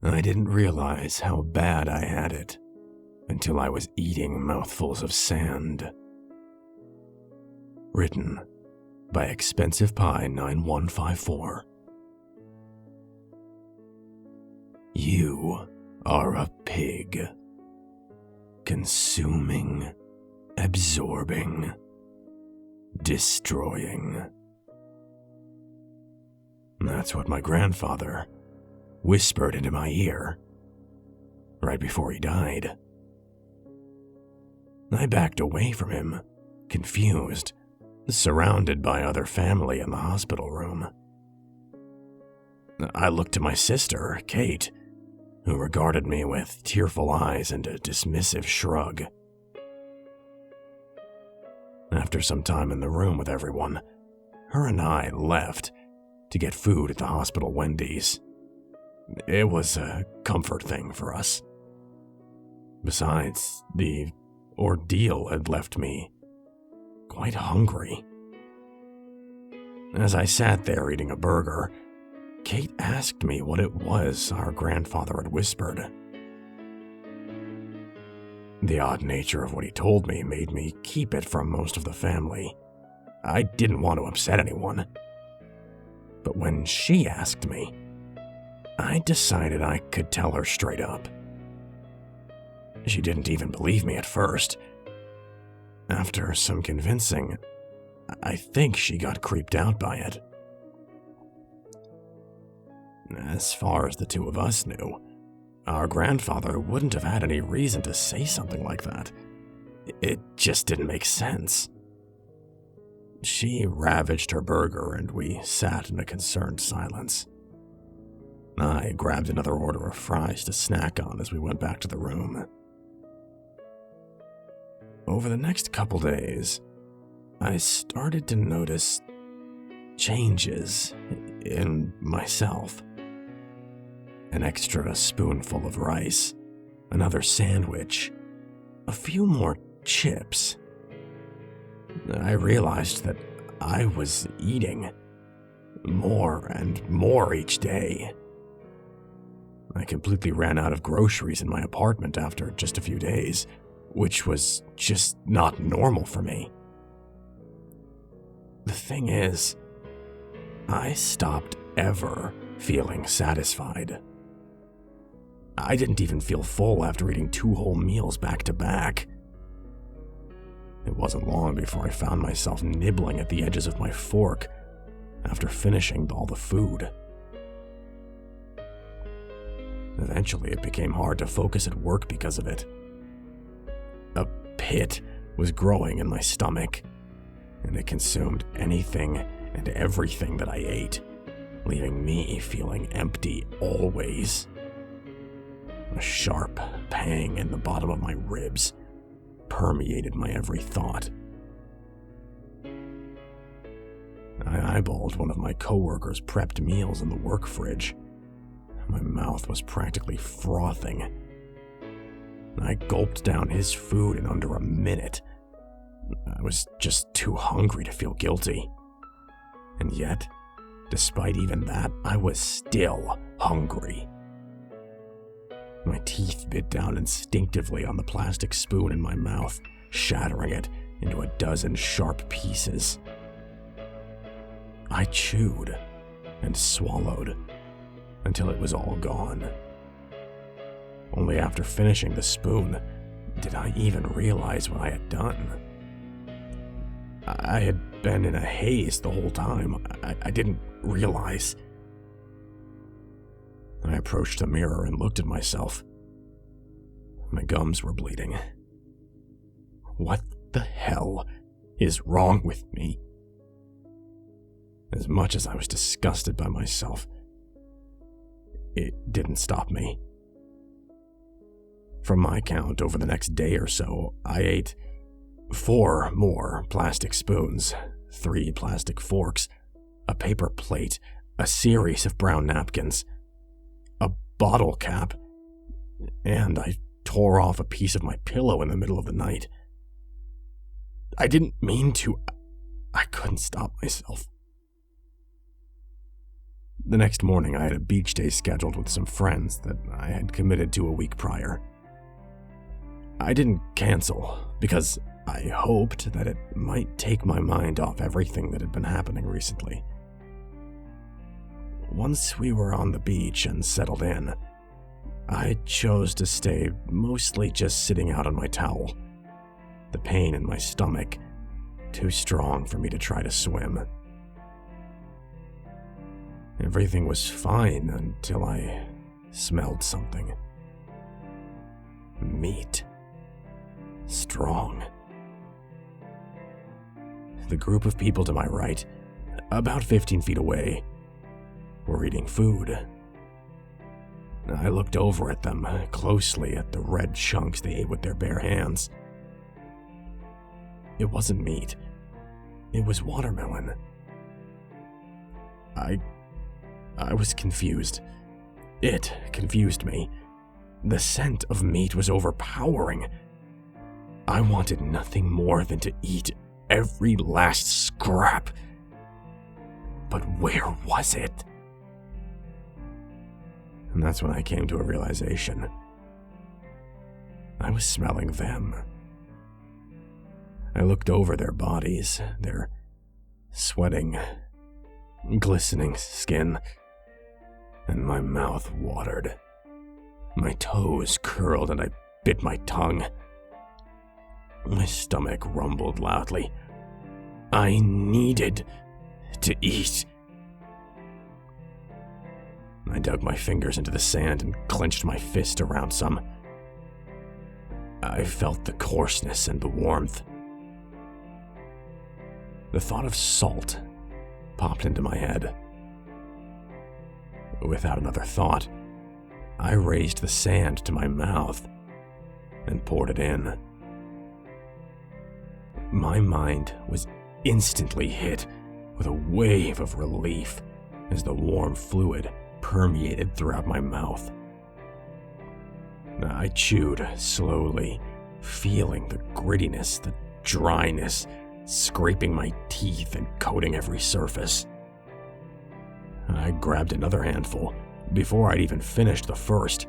I didn't realize how bad I had it until I was eating mouthfuls of sand. Written by Expensive Pie 9154. You are a pig. Consuming, absorbing, destroying. That's what my grandfather whispered into my ear right before he died. I backed away from him, confused, surrounded by other family in the hospital room. I looked to my sister, Kate, who regarded me with tearful eyes and a dismissive shrug. After some time in the room with everyone, her and I left to get food at the hospital Wendy's. It was a comfort thing for us. Besides, the ordeal had left me quite hungry. As I sat there eating a burger, Kate asked me what it was our grandfather had whispered. The odd nature of what he told me made me keep it from most of the family. I didn't want to upset anyone. But when she asked me, I decided I could tell her straight up. She didn't even believe me at first. After some convincing, I think she got creeped out by it. As far as the two of us knew, our grandfather wouldn't have had any reason to say something like that. It just didn't make sense. She ravaged her burger and we sat in a concerned silence. I grabbed another order of fries to snack on as we went back to the room. Over the next couple days, I started to notice changes in myself. An extra spoonful of rice, another sandwich, a few more chips. I realized that I was eating more and more each day. I completely ran out of groceries in my apartment after just a few days, which was just not normal for me. The thing is, I stopped ever feeling satisfied. I didn't even feel full after eating 2 whole meals back to back. It wasn't long before I found myself nibbling at the edges of my fork after finishing all the food. Eventually, it became hard to focus at work because of it. A pit was growing in my stomach, and it consumed anything and everything that I ate, leaving me feeling empty always. A sharp pang in the bottom of my ribs permeated my every thought. I eyeballed one of my coworkers' prepped meals in the work fridge. My mouth was practically frothing. I gulped down his food in under a minute. I was just too hungry to feel guilty. And yet, despite even that, I was still hungry. My teeth bit down instinctively on the plastic spoon in my mouth, shattering it into a dozen sharp pieces. I chewed and swallowed until it was all gone. Only after finishing the spoon did I even realize what I had done. I had been in a haze the whole time. I didn't realize. I approached the mirror and looked at myself. My gums were bleeding. What the hell is wrong with me? As much as I was disgusted by myself, it didn't stop me. From my count, over the next day or so, I ate 4 more plastic spoons, 3 plastic forks, a paper plate, a series of brown napkins, a bottle cap, and I tore off a piece of my pillow in the middle of the night. I didn't mean to. I couldn't stop myself. The next morning, I had a beach day scheduled with some friends that I had committed to a week prior. I didn't cancel because I hoped that it might take my mind off everything that had been happening recently. Once we were on the beach and settled in, I chose to stay mostly just sitting out on my towel. The pain in my stomach, too strong for me to try to swim. Everything was fine until I smelled something. Meat. Strong. The group of people to my right, about 15 feet away, were eating food. I looked over at them closely at the red chunks they ate with their bare hands. It wasn't meat. It was watermelon. I was confused. It confused me. The scent of meat was overpowering. I wanted nothing more than to eat every last scrap. But where was it? And that's when I came to a realization. I was smelling them. I looked over their bodies, their sweating, glistening skin, and my mouth watered. My toes curled and I bit my tongue. My stomach rumbled loudly. I needed to eat. I dug my fingers into the sand and clenched my fist around some. I felt the coarseness and the warmth. The thought of salt popped into my head. Without another thought, I raised the sand to my mouth and poured it in. My mind was instantly hit with a wave of relief as the warm fluid permeated throughout my mouth. I chewed slowly, feeling the grittiness, the dryness, scraping my teeth and coating every surface. I grabbed another handful before I'd even finished the first,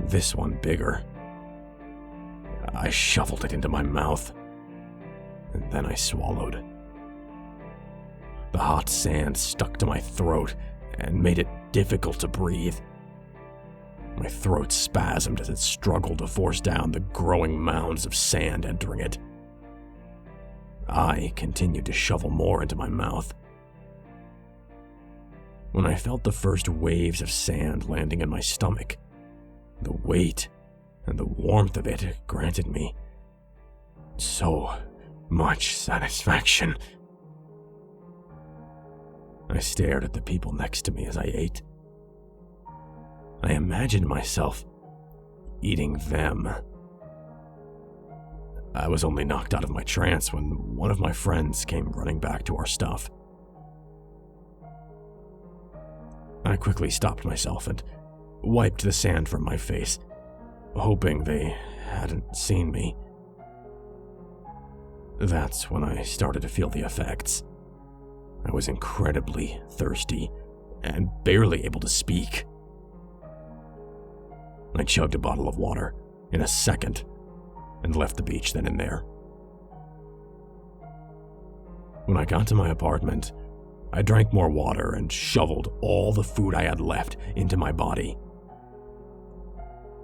this one bigger. I shoveled it into my mouth, and then I swallowed. The hot sand stuck to my throat and made it difficult to breathe. My throat spasmed as it struggled to force down the growing mounds of sand entering it. I continued to shovel more into my mouth. When I felt the first waves of sand landing in my stomach, the weight and the warmth of it granted me so much satisfaction. I stared at the people next to me as I ate. I imagined myself eating them. I was only knocked out of my trance when one of my friends came running back to our stuff. I quickly stopped myself and wiped the sand from my face, hoping they hadn't seen me. That's when I started to feel the effects. I was incredibly thirsty and barely able to speak. I chugged a bottle of water in a second and left the beach then and there. When I got to my apartment, I drank more water and shoveled all the food I had left into my body.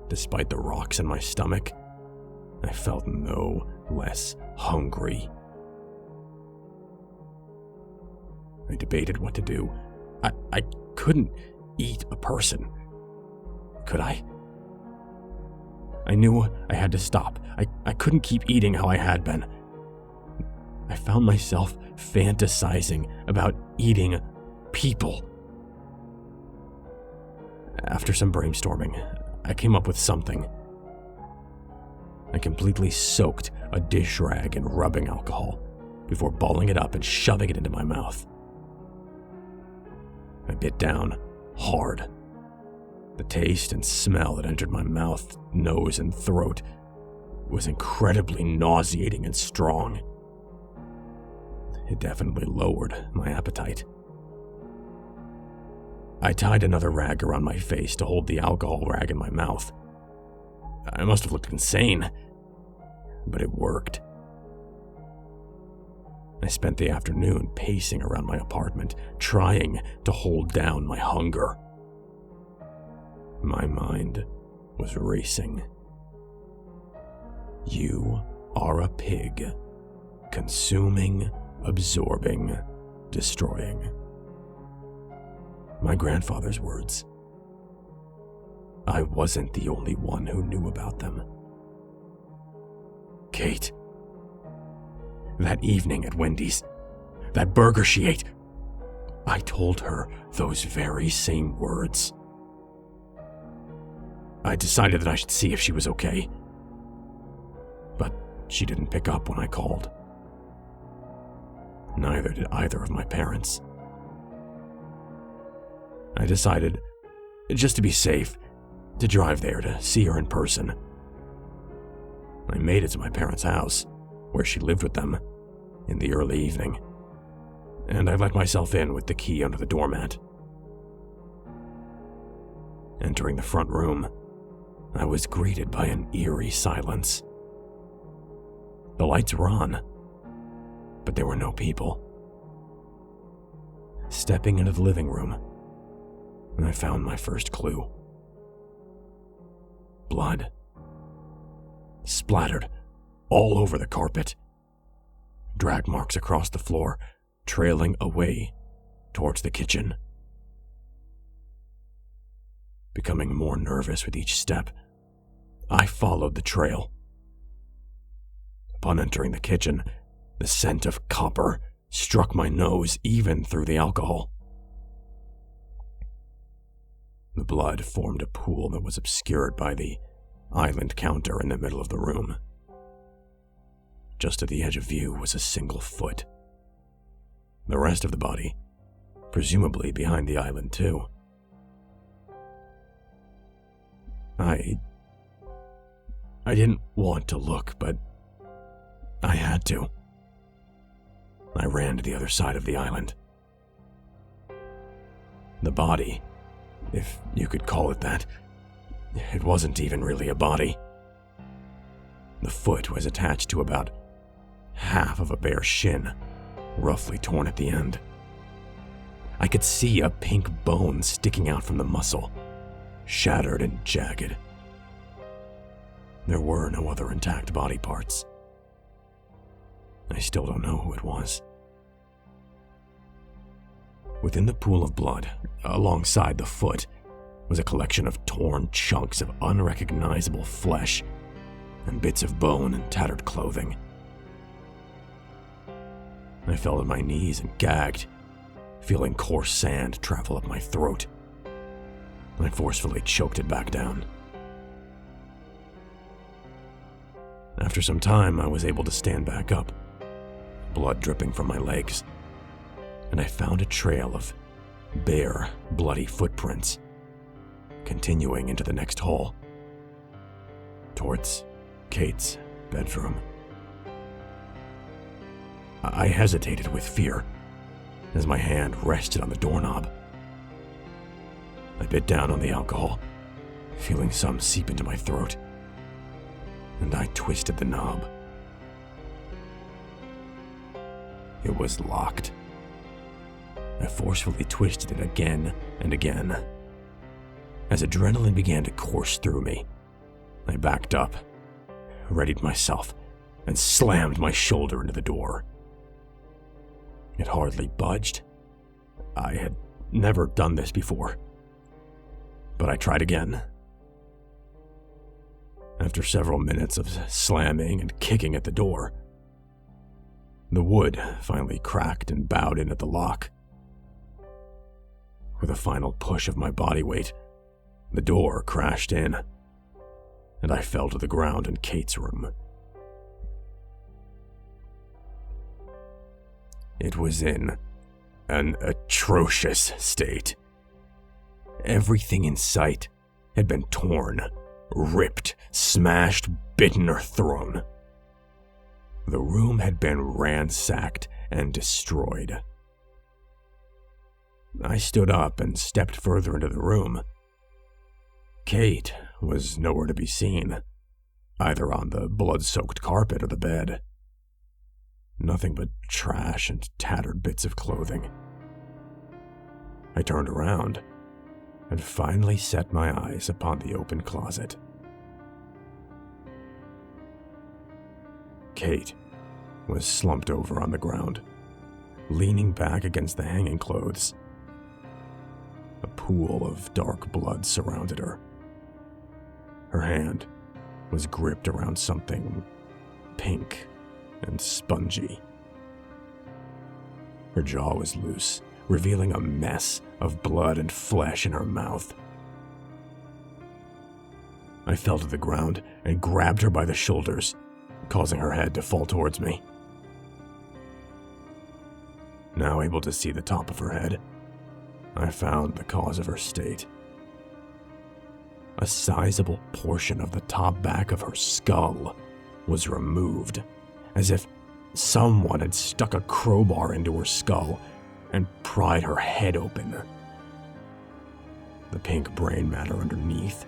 Despite the rocks in my stomach, I felt no less hungry. I debated what to do. I couldn't eat a person. Could I? I knew I had to stop. I couldn't keep eating how I had been. I found myself fantasizing about eating people. After some brainstorming, I came up with something. I completely soaked a dish rag in rubbing alcohol before balling it up and shoving it into my mouth. I bit down hard. The taste and smell that entered my mouth, nose, and throat was incredibly nauseating and strong. It definitely lowered my appetite. I tied another rag around my face to hold the alcohol rag in my mouth. I must have looked insane, but it worked. I spent the afternoon pacing around my apartment, trying to hold down my hunger. My mind was racing. You are a pig, consuming, absorbing, destroying. My grandfather's words. I wasn't the only one who knew about them. Kate. That evening at Wendy's, that burger she ate, I told her those very same words. I decided that I should see if she was okay, but she didn't pick up when I called. Neither did either of my parents. I decided, just to be safe, to drive there to see her in person. I made it to my parents' house, where she lived with them, in the early evening, and I let myself in with the key under the doormat. Entering the front room, I was greeted by an eerie silence. The lights were on, but there were no people. Stepping into the living room, I found my first clue. Blood. Splattered all over the carpet. Drag marks across the floor, trailing away towards the kitchen. Becoming more nervous with each step, I followed the trail. Upon entering the kitchen, the scent of copper struck my nose even through the alcohol. The blood formed a pool that was obscured by the island counter in the middle of the room. Just at the edge of view was a single foot. The rest of the body, presumably behind the island too. I didn't want to look, but I had to. I ran to the other side of the island. The body, if you could call it that, it wasn't even really a body. The foot was attached to about half of a bare shin, roughly torn at the end. I could see a pink bone sticking out from the muscle, shattered and jagged. There were no other intact body parts. I still don't know who it was. Within the pool of blood, alongside the foot, was a collection of torn chunks of unrecognizable flesh and bits of bone and tattered clothing. I fell to my knees and gagged, feeling coarse sand travel up my throat. I forcefully choked it back down. After some time, I was able to stand back up, blood dripping from my legs, and I found a trail of bare, bloody footprints, continuing into the next hall, towards Kate's bedroom. I hesitated with fear as my hand rested on the doorknob. I bit down on the alcohol, feeling some seep into my throat, and I twisted the knob. It was locked. I forcefully twisted it again and again. As adrenaline began to course through me, I backed up, readied myself, and slammed my shoulder into the door. It hardly budged. I had never done this before, but I tried again. After several minutes of slamming and kicking at the door, the wood finally cracked and bowed in at the lock. With a final push of my body weight, the door crashed in, and I fell to the ground in Kate's room. It was in an atrocious state. Everything in sight had been torn, ripped, smashed, bitten, or thrown. The room had been ransacked and destroyed. I stood up and stepped further into the room. Kate was nowhere to be seen, either on the blood-soaked carpet or the bed. Nothing but trash and tattered bits of clothing. I turned around and finally set my eyes upon the open closet. Kate was slumped over on the ground, leaning back against the hanging clothes. A pool of dark blood surrounded her. Her hand was gripped around something pink and spongy. Her jaw was loose, revealing a mess of blood and flesh in her mouth. I fell to the ground and grabbed her by the shoulders, causing her head to fall towards me. Now able to see the top of her head, I found the cause of her state. A sizable portion of the top back of her skull was removed, as if someone had stuck a crowbar into her skull and pried her head open. The pink brain matter underneath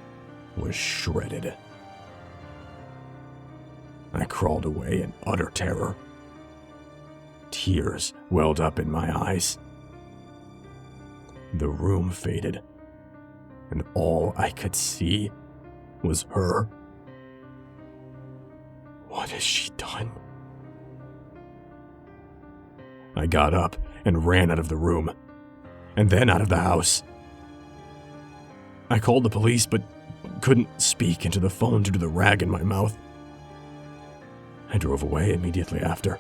was shredded. I crawled away in utter terror. Tears welled up in my eyes. The room faded, and all I could see was her. What has she done? I got up and ran out of the room, and then out of the house. I called the police, but couldn't speak into the phone due to the rag in my mouth. I drove away immediately after.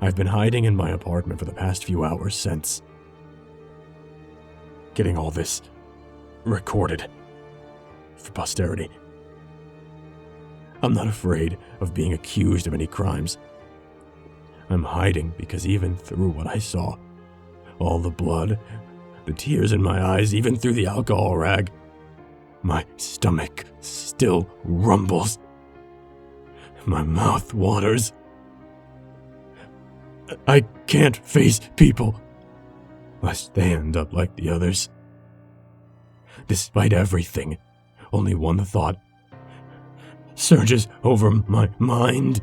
I've been hiding in my apartment for the past few hours since. Getting all this recorded for posterity. I'm not afraid of being accused of any crimes. I'm hiding because even through what I saw, all the blood, the tears in my eyes, even through the alcohol rag, my stomach still rumbles. My mouth waters. I can't face people, lest they end up like the others. Despite everything, only one thought surges over my mind.